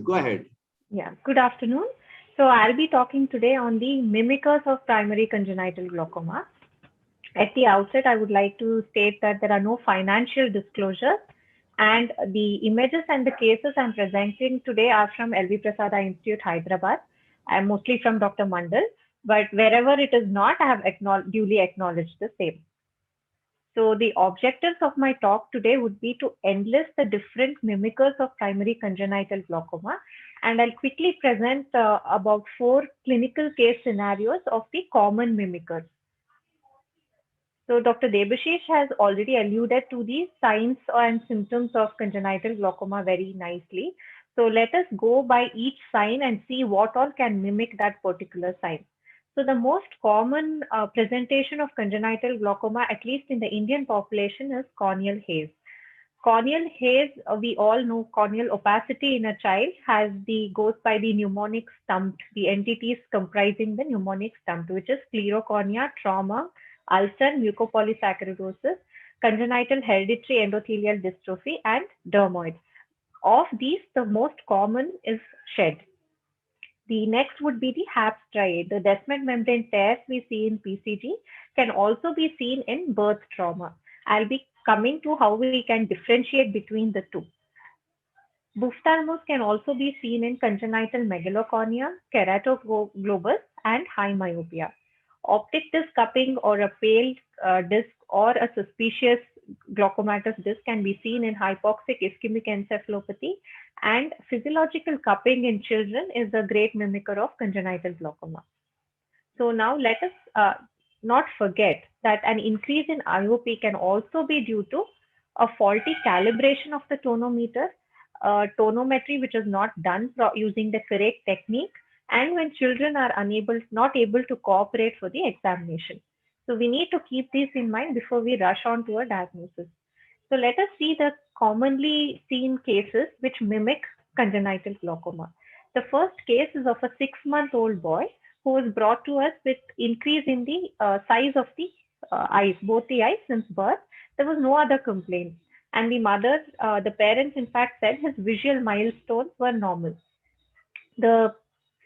Go ahead. Yeah, good afternoon. So I'll be talking today on the mimickers of primary congenital glaucoma. At the outset, I would like to state that there are no financial disclosures, and the images and the cases I'm presenting today are from LV Prasada Institute, Hyderabad. I'm mostly from Dr. Mandal, but wherever it is not, I have duly acknowledged the same. So the objectives of my talk today would be to enlist the different mimickers of primary congenital glaucoma, and I'll quickly present about four clinical case scenarios of the common mimickers. So Dr. Debashish has already alluded to the signs and symptoms of congenital glaucoma very nicely. So let us go by each sign and see what all can mimic that particular sign. So the most common presentation of congenital glaucoma, at least in the Indian population, is corneal haze. Corneal haze, we all know corneal opacity in a child goes by the mnemonic STUMP, the entities comprising the mnemonic STUMP, which is sclerocornea, trauma, ulcer, mucopolysaccharidosis, congenital hereditary endothelial dystrophy, and dermoid. Of these, the most common is shed. The next would be the HAPS striate. The Descemet membrane tears we see in PCG can also be seen in birth trauma. I'll be coming to how we can differentiate between the two. Buphthalmos can also be seen in congenital megalocornea, keratoglobus, and high myopia. Optic disc cupping or a pale disc or a suspicious glaucomatous disc can be seen in hypoxic ischemic encephalopathy, and physiological cupping in children is a great mimicker of congenital glaucoma. So now let us not forget that an increase in IOP can also be due to a faulty calibration of the tonometer, tonometry which is not done using the correct technique, and when children are not able to cooperate for the examination. So we need to keep this in mind before we rush on to a diagnosis. So let us see the commonly seen cases which mimic congenital glaucoma. The first case is of a 6-month-old boy who was brought to us with increase in the size of the eyes, both the eyes since birth. There was no other complaint. And the parents, in fact, said his visual milestones were normal. The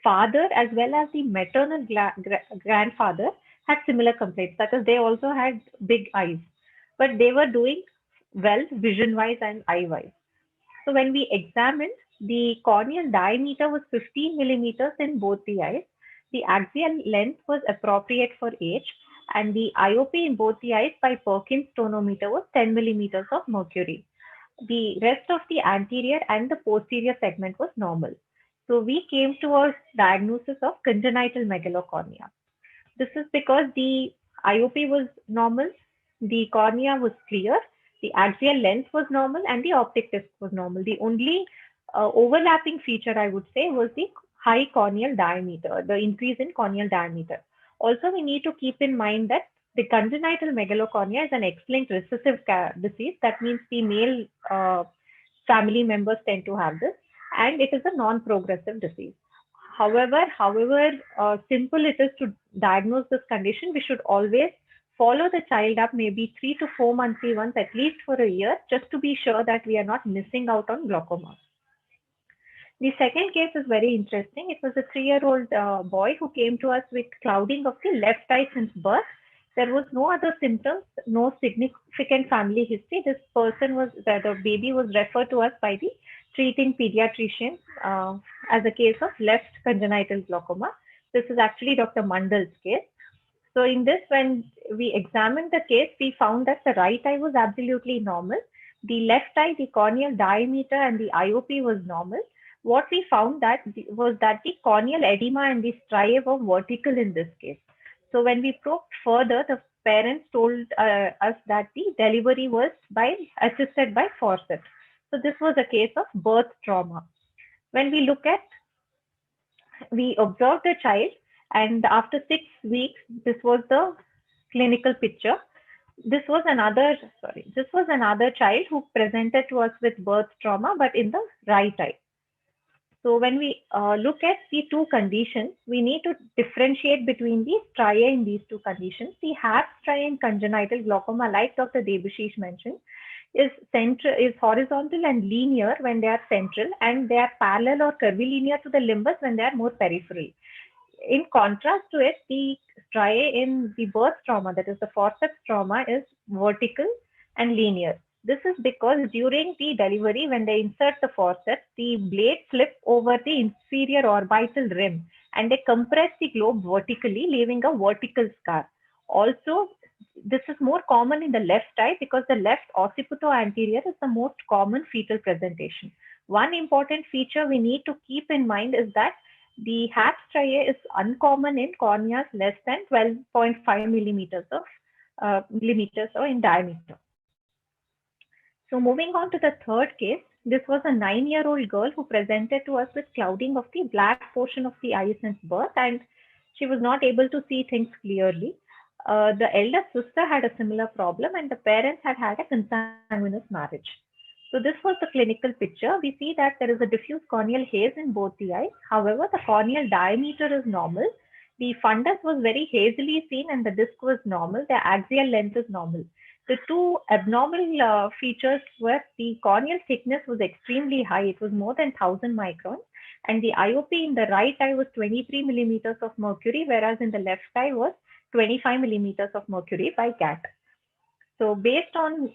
father, as well as the maternal grandfather, had similar complaints, such as they also had big eyes, but they were doing well vision wise and eye wise. So when we examined, the corneal diameter was 15 millimeters in both the eyes. The axial length was appropriate for age, and the IOP in both the eyes by Perkins tonometer was 10 millimeters of mercury. The rest of the anterior and the posterior segment was normal. So we came to a diagnosis of congenital megalocornea. This is because the IOP was normal, the cornea was clear, the axial length was normal, and the optic disc was normal. The only overlapping feature, I would say, was the high corneal diameter, the increase in corneal diameter. Also, we need to keep in mind that the congenital megalocornea is an X-linked recessive disease. That means the male family members tend to have this, and it is a non-progressive disease. However simple it is to diagnose this condition, we should always follow the child up maybe 3 to 4 monthly once, at least for a year, just to be sure that we are not missing out on glaucoma. The second case is very interesting. It was a 3-year-old boy who came to us with clouding of the left eye since birth. There was no other symptoms, no significant family history. The baby was referred to us by the treating pediatrician as a case of left congenital glaucoma. This is actually Dr. Mandal's case. So in this, when we examined the case, we found that the right eye was absolutely normal. The left eye, the corneal diameter and the IOP was normal. What we found was that the corneal edema and the striae were vertical in this case. So when we probed further, the parents told us that the delivery was assisted by forceps. So this was a case of birth trauma. When we observed the child, and after 6 weeks, this was the clinical picture. This was another child who presented to us with birth trauma, but in the right eye. So when we look at the two conditions, we need to differentiate between the striae in these two conditions. The HAP striae in congenital glaucoma, like Dr. Debashish mentioned, is horizontal and linear when they are central, and they are parallel or curvilinear to the limbus when they are more peripheral. In contrast to it, the striae in the birth trauma, that is the forceps trauma, is vertical and linear. This is because during the delivery, when they insert the forceps, the blade flip over the inferior orbital rim and they compress the globe vertically, leaving a vertical scar. Also, this is more common in the left eye because the left occipito-anterior is the most common fetal presentation. One important feature we need to keep in mind is that the HAP striae is uncommon in corneas less than 12.5 millimeters or in diameter. So moving on to the third case, this was a 9-year-old girl who presented to us with clouding of the black portion of the eye since birth, and she was not able to see things clearly. The elder sister had a similar problem, and the parents had had a consanguineous marriage. So this was the clinical picture. We see that there is a diffuse corneal haze in both the eyes. However, the corneal diameter is normal. The fundus was very hazily seen and the disc was normal. The axial length is normal. The two abnormal features were the corneal thickness was extremely high. It was more than 1000 microns. And the IOP in the right eye was 23 millimeters of mercury, whereas in the left eye was 25 millimeters of mercury by GAT. So based on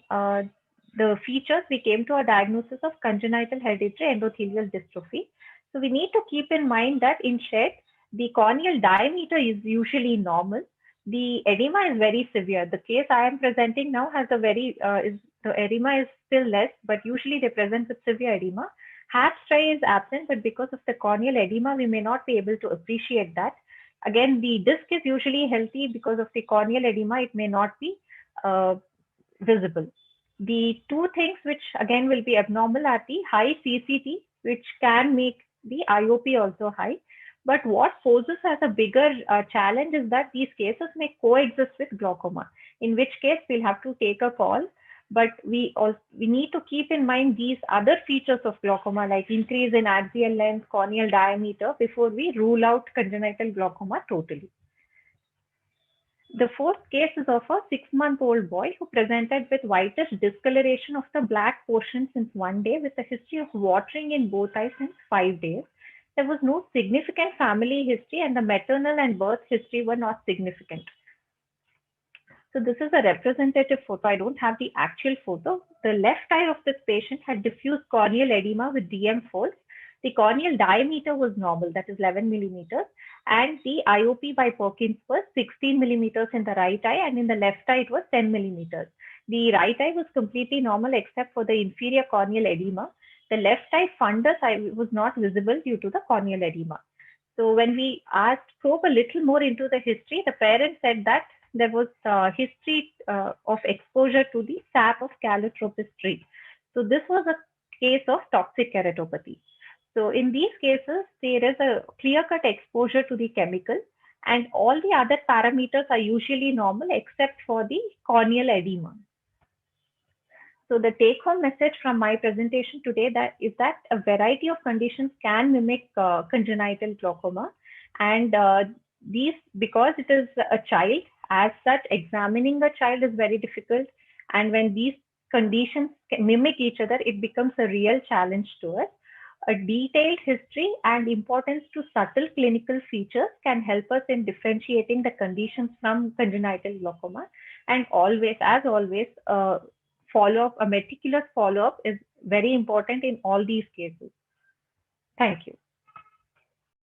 the features, we came to a diagnosis of congenital hereditary endothelial dystrophy. So we need to keep in mind that in SHED, the corneal diameter is usually normal. The edema is very severe. The case I am presenting now has a the edema is still less, but usually they present with severe edema. HAP striae is absent, but because of the corneal edema, we may not be able to appreciate that. Again, the disc is usually healthy. Because of the corneal edema, it may not be visible. The two things which again will be abnormal are the high CCT, which can make the IOP also high. But what poses as a bigger challenge is that these cases may coexist with glaucoma, in which case we'll have to take a call. But we need to keep in mind these other features of glaucoma, like increase in axial length, corneal diameter, before we rule out congenital glaucoma totally. The fourth case is of a 6-month-old boy who presented with whitish discoloration of the black portion since 1 day, with a history of watering in both eyes since 5 days. There was no significant family history, and the maternal and birth history were not significant. So this is a representative photo. I don't have the actual photo. The left eye of this patient had diffuse corneal edema with DM folds. The corneal diameter was normal, that is 11 millimeters, and the IOP by Perkins was 16 millimeters in the right eye, and in the left eye it was 10 millimeters. The right eye was completely normal except for the inferior corneal edema. The left eye fundus was not visible due to the corneal edema. So when we probe a little more into the history, the parents said that there was a history of exposure to the sap of Calotropis tree. So this was a case of toxic keratopathy. So in these cases, there is a clear-cut exposure to the chemical, and all the other parameters are usually normal except for the corneal edema. So the take-home message from my presentation today is that a variety of conditions can mimic congenital glaucoma, and because it is a child, as such, examining a child is very difficult, and when these conditions mimic each other, it becomes a real challenge to us. A detailed history and importance to subtle clinical features can help us in differentiating the conditions from congenital glaucoma. And always, as always, a meticulous follow-up is very important in all these cases. Thank you.